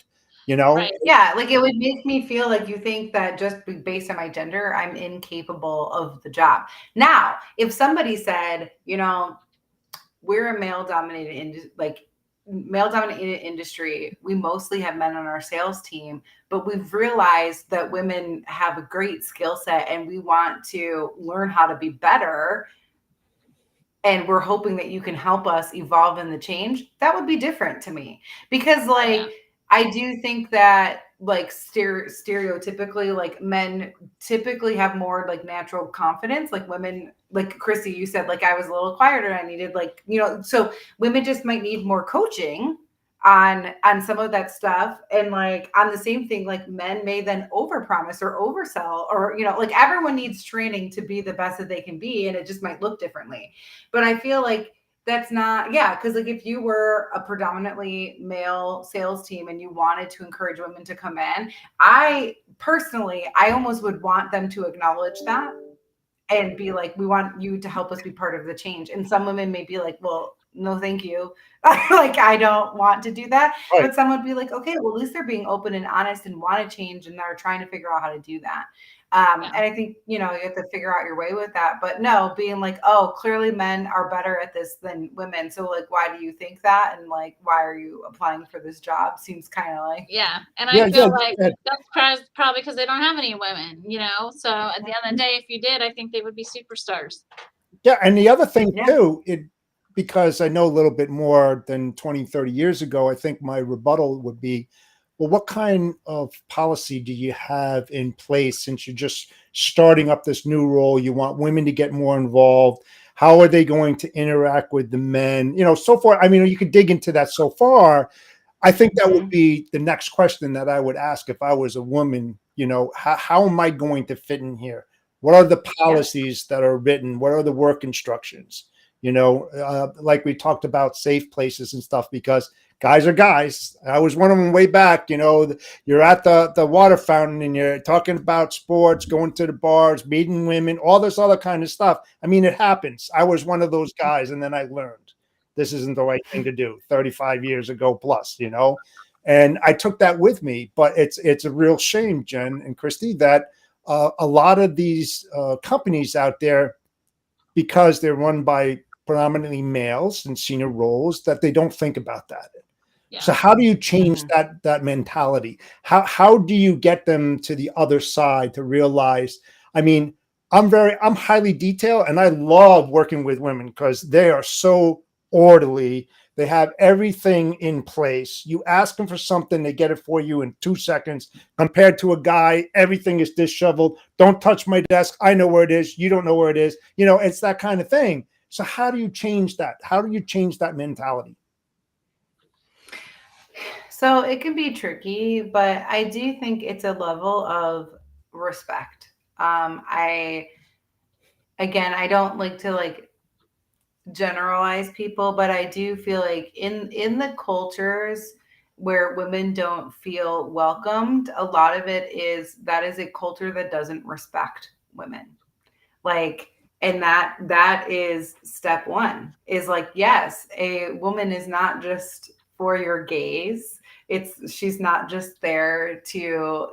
You know? Yeah, like it would make me feel like you think that just based on my gender, I'm incapable of the job. Now, if somebody said, you know, we're a male dominated industry, like male dominated industry, we mostly have men on our sales team, but we've realized that women have a great skill set and we want to learn how to be better. And we're hoping that you can help us evolve in the change. That would be different to me, because like, I do think that like stereotypically, like men typically have more like natural confidence. Like women, like Chrissy, you said, like I was a little quieter. I needed like, so women just might need more coaching on some of that stuff. And like on the same thing, like men may then overpromise or oversell, or like everyone needs training to be the best that they can be, and it just might look differently. But I feel like that's not, because like if you were a predominantly male sales team and you wanted to encourage women to come in, I almost would want them to acknowledge that and be like, we want you to help us be part of the change. And some women may be like, well, no, thank you. Like, I don't want to do that. Right. But some would be like, okay, well, at least they're being open and honest and want to change, and they're trying to figure out how to do that. And I think, you have to figure out your way with that. But no, being like, oh, clearly men are better at this than women. So like, why do you think that? And like, why are you applying for this job? Seems kind of like. And I feel like that's probably because they don't have any women, so at the end of the day, if you did, I think they would be superstars. Yeah. And the other thing too, because I know a little bit more than 20, 30 years ago, I think my rebuttal would be, well, what kind of policy do you have in place since you're just starting up this new role? You want women to get more involved. How are they going to interact with the men? So far. I mean, you could dig into that so far. I think that would be the next question that I would ask if I was a woman. How am I going to fit in here? What are the policies that are written? What are the work instructions? Like we talked about safe places and stuff, because guys are guys. I was one of them way back. You're at the water fountain and you're talking about sports, going to the bars, meeting women, all this other kind of stuff. I mean, it happens. I was one of those guys, and then I learned this isn't the right thing to do 35 years ago plus, and I took that with me. But it's a real shame, Jen and Christy, that a lot of these companies out there, because they're run by predominantly males in senior roles, that they don't think about that. So how do you change that mentality? How do you get them to the other side to realize? I mean, I'm highly detailed, and I love working with women because they are so orderly. They have everything in place. You ask them for something, they get it for you in 2 seconds. Compared to a guy, everything is disheveled. Don't touch my desk. I know where it is. You don't know where it is. It's that kind of thing. So how do you change that? How do you change that mentality? So it can be tricky, but I do think it's a level of respect. I don't like to generalize people, but I do feel like in the cultures where women don't feel welcomed, a lot of it is a culture that doesn't respect women. And that is step one, is like, yes, a woman is not just for your gaze. She's not just there to,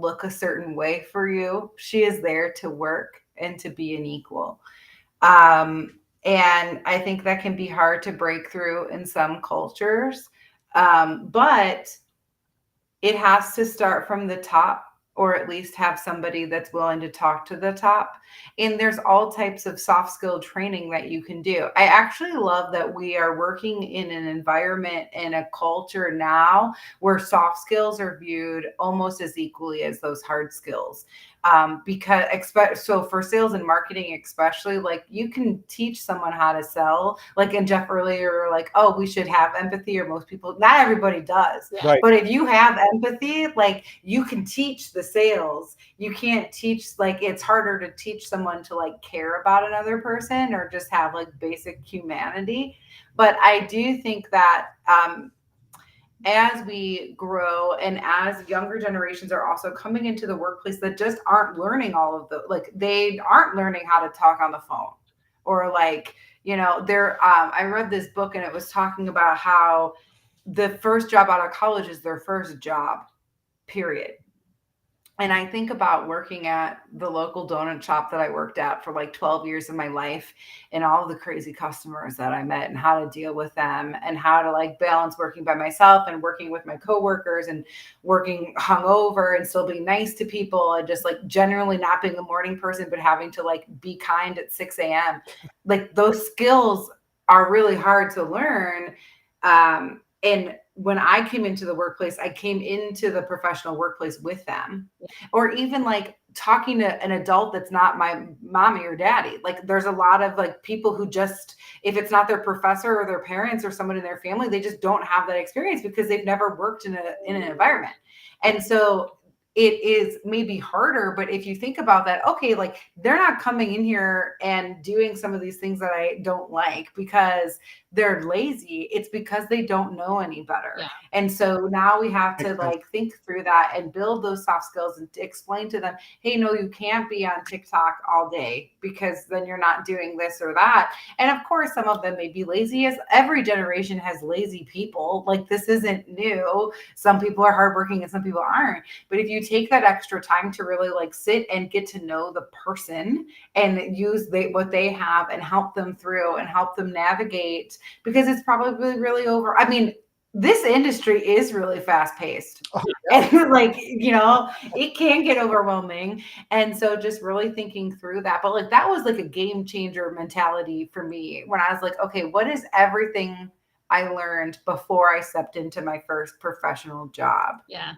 look a certain way for you. She is there to work and to be an equal. And I think that can be hard to break through in some cultures. But it has to start from the top, or at least have somebody that's willing to talk to the top. And there's all types of soft skill training that you can do. I actually love that we are working in an environment and a culture now where soft skills are viewed almost as equally as those hard skills. So for sales and marketing, especially, like, you can teach someone how to sell. Like, and Jeff earlier, like, oh, we should have empathy, or most people, not everybody does. Right. But if you have empathy, like, you can teach the sales. You can't teach, like, it's harder to teach someone to like care about another person or just have like basic humanity. But I do think that as we grow and as younger generations are also coming into the workplace that just aren't learning all of they aren't learning how to talk on the phone, or I read this book and it was talking about how the first job out of college is their first job, period. And I think about working at the local donut shop that I worked at for like 12 years of my life, and all the crazy customers that I met and how to deal with them and how to like balance working by myself and working with my coworkers and working hungover and still being nice to people and just like generally not being a morning person, but having to like be kind at 6 a.m. Like those skills are really hard to learn. And when I came into the workplace, I came into the professional workplace with them, or even like talking to an adult that's not my mommy or daddy. Like there's a lot of like people who just, if it's not their professor or their parents or someone in their family, they just don't have that experience because they've never worked in an environment. And so it is maybe harder, but if you think about that, okay, like they're not coming in here and doing some of these things that I don't like because they're lazy. It's because they don't know any better. Yeah. And so now we have to Makes sense. like think through that and build those soft skills and to explain to them, hey, no, you can't be on TikTok all day because then you're not doing this or that. And of course, some of them may be lazy, as every generation has lazy people. Like this isn't new. Some people are hardworking and some people aren't. But if you take that extra time to really like sit and get to know the person and use what they have and help them through and help them navigate, because it's probably really over. I mean, this industry is really fast paced. Oh, And like, it can get overwhelming. And so just really thinking through that. But like that was like a game changer mentality for me when I was like, okay, what is everything I learned before I stepped into my first professional job? Yeah.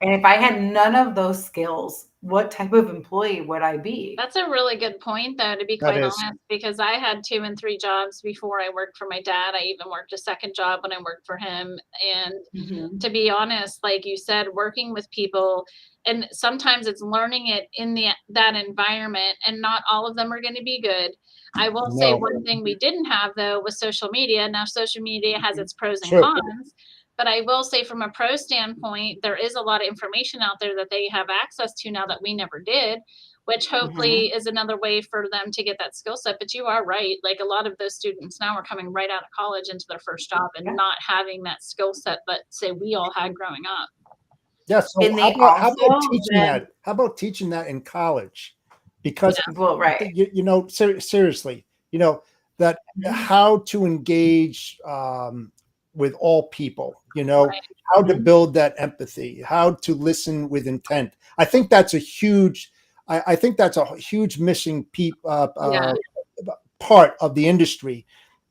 And if I had none of those skills, what type of employee would I be? That's a really good point, though, to be that quite is. honest, because I had 2 and 3 jobs before I worked for my dad. I even worked a second job when I worked for him. And Mhm. to be honest, like you said, working with people, and sometimes it's learning it in that environment, and not all of them are going to be good. I will say No. one thing we didn't have though was social media. Now, social media has its pros and True. cons, but I will say from a pro standpoint, there is a lot of information out there that they have access to now that we never did, which hopefully is another way for them to get that skill set. But you are right. Like a lot of those students now are coming right out of college into their first job and Yeah. not having that skill set that say we all had growing up. Yeah. So And they how also about teaching then, that? How about teaching that in college? Because well, right. seriously, that Mhm. how to engage with all people, Right. how to build that empathy, how to listen with intent. I think that's a huge, I think that's a huge missing Yeah. part of the industry,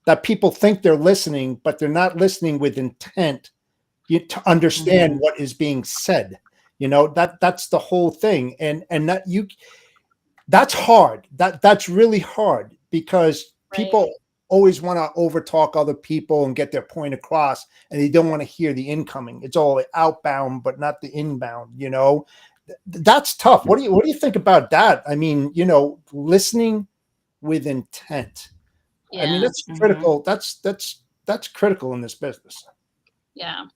that people think they're listening, but they're not listening with intent to understand what is being said. That's the whole thing. And that's hard. That's really hard because Right. people always want to overtalk other people and get their point across, and they don't want to hear the incoming. It's all outbound, but not the inbound. That's tough. What do you think about that? I mean, listening with intent. I mean, Yeah. that's critical. That's critical in this business. Yeah.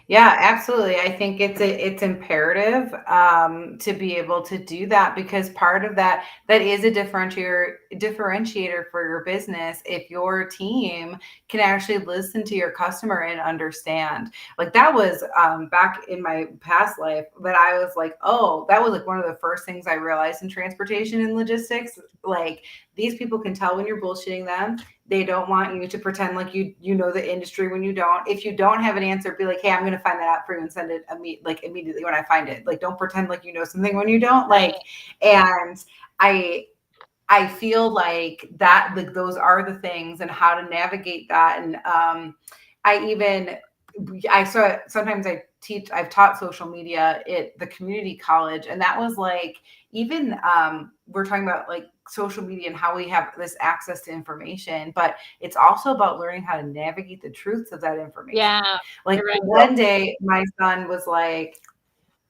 Yeah, absolutely. I think it's imperative to be able to do that, because part of that is a differentiator for your business. If your team can actually listen to your customer and understand, like that was back in my past life, that I was like, oh, that was like one of the first things I realized in transportation and logistics. Like these people can tell when you're bullshitting them. They don't want you to pretend like you know the industry when you don't. If you don't have an answer, be like, hey, I'm going to find that out for you and send it immediately when I find it. Like, don't pretend like you know something when you don't. Like, and I feel like that, like those are the things and how to navigate that. And sometimes I've taught social media at the community college, and that was like, even we're talking about like social media and how we have this access to information, but it's also about learning how to navigate the truths of that information. Yeah. Like You're right. one day my son was like,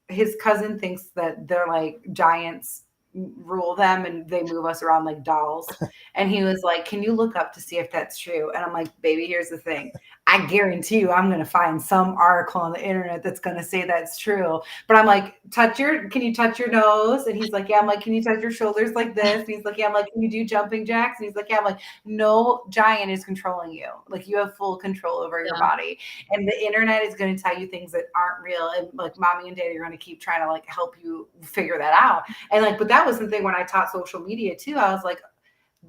his cousin thinks that they're like giants rule them and they move us around like dolls. And he was like, can you look up to see if that's true? And I'm like, baby, here's the thing. I guarantee you I'm going to find some article on the internet that's going to say that's true. But I'm like, can you touch your nose? And he's like, yeah. I'm like, can you touch your shoulders like this? And he's like, yeah. I'm like, can you do jumping jacks? And he's like, yeah. I'm like, no giant is controlling you. Like, you have full control over your body. And the internet is going to tell you things that aren't real. And like, mommy and daddy are going to keep trying to like help you figure that out. And like, but that was something when I taught social media too. I was like,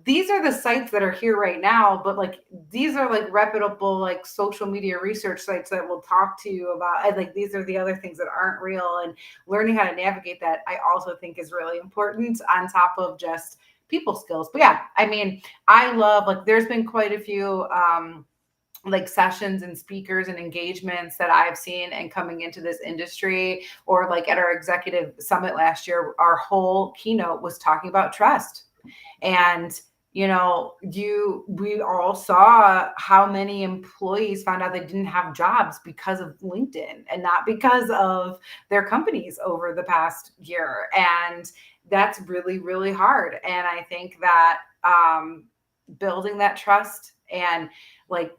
these are the sites that are here right now, but like these are like reputable like social media research sites that will talk to you about, and like these are the other things that aren't real, and learning how to navigate that I also think is really important on top of just people skills. But yeah, I mean, I love, like, there's been quite a few like sessions and speakers and engagements that I've seen and coming into this industry, or like at our executive summit last year, our whole keynote was talking about trust. And, you know, we all saw how many employees found out they didn't have jobs because of LinkedIn and not because of their companies over the past year. And that's really, really hard. And I think that building that trust, and like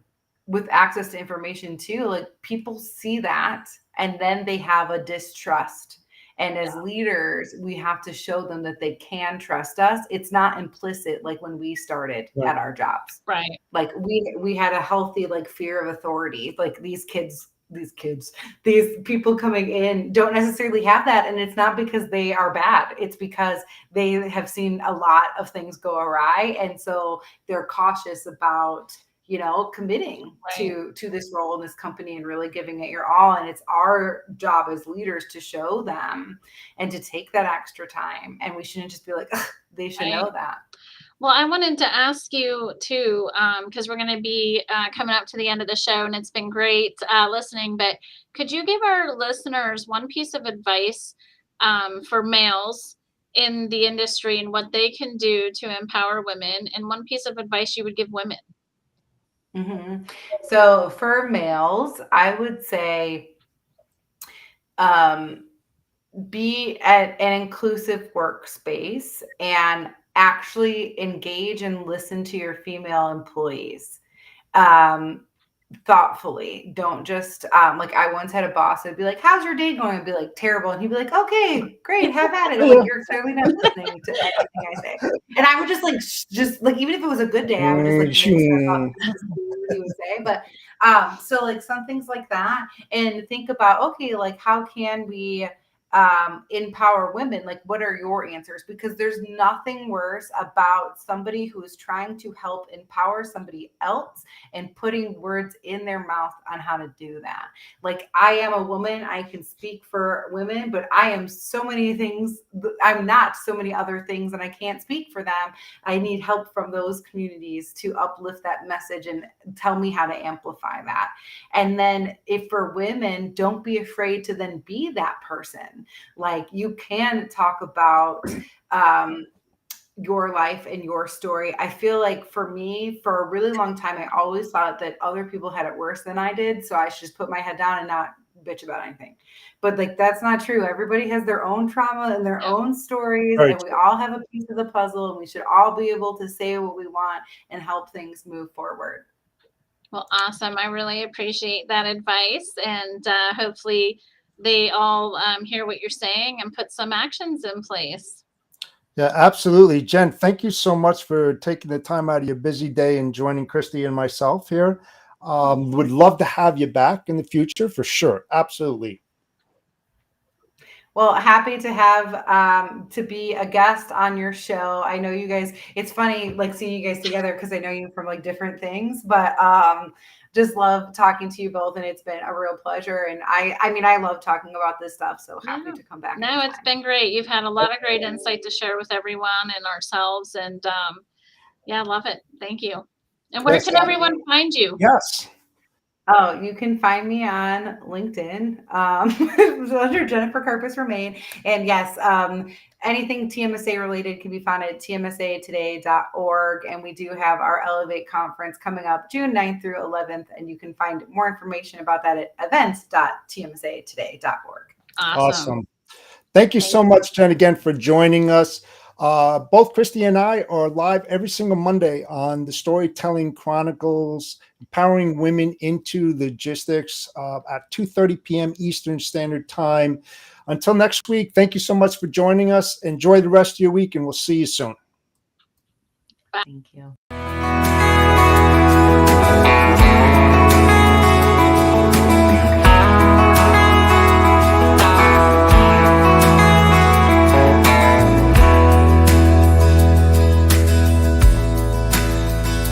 with access to information too, like people see that and then they have a distrust. And as leaders, we have to show them that they can trust us. It's not implicit like when we started at our jobs. Right. Like we had a healthy like fear of authority. Like these people coming in don't necessarily have that. And it's not because they are bad. It's because they have seen a lot of things go awry. And so they're cautious about, you know, committing to this role in this company and really giving it your all. And it's our job as leaders to show them and to take that extra time. And we shouldn't just be like, they should know that. Well, I wanted to ask you too, because we're going to be coming up to the end of the show, and it's been great listening. But could you give our listeners one piece of advice for males in the industry and what they can do to empower women, and one piece of advice you would give women? Mm-hmm. So for males, I would say be at an inclusive workspace and actually engage and listen to your female employees thoughtfully. Don't just like, I once had a boss that'd be like, how's your day going? I'd be like, terrible. And he'd be like, okay, great, have at it. I'm like, you're clearly not listening to anything I say. And I would just like even if it was a good day, I would just like he would say. But so like some things like that, and think about, okay, like how can we empower women? Like, what are your answers? Because there's nothing worse about somebody who is trying to help empower somebody else and putting words in their mouth on how to do that. Like, I am a woman, I can speak for women, but I am so many things. I'm not so many other things, and I can't speak for them. I need help from those communities to uplift that message and tell me how to amplify that. And then if for women, don't be afraid to then be that person. Like, you can talk about your life and your story. I feel like for me, for a really long time, I always thought that other people had it worse than I did. So I should just put my head down and not bitch about anything. But like, that's not true. Everybody has their own trauma and their own stories, and we all have a piece of the puzzle, and we should all be able to say what we want and help things move forward. Well, awesome. I really appreciate that advice, and hopefully they all hear what you're saying and put some actions in place. Yeah, absolutely. Jen, thank you so much for taking the time out of your busy day and joining Christy and myself here. Would love to have you back in the future for sure. Absolutely. Well, happy to have to be a guest on your show. I know you guys, it's funny like seeing you guys together because I know you from like different things, but just love talking to you both, and it's been a real pleasure. And I mean, I love talking about this stuff, so happy to come back. No, it's been great. You've had a lot of great insight to share with everyone and ourselves, and yeah, love it. Thank you. And where can everyone find you? Yes. Oh, you can find me on LinkedIn under Jennifer Karpus Romaine. And yes, anything TMSA related can be found at tmsatoday.org. And we do have our Elevate conference coming up June 9th through 11th. And you can find more information about that at events.tmsatoday.org. Awesome. Thank you so much, Jen, again for joining us. Both Christy and I are live every single Monday on the Storytelling Chronicles, empowering women into logistics at 2:30 p.m. Eastern Standard Time. Until next week, thank you so much for joining us. Enjoy the rest of your week, and we'll see you soon. Thank you.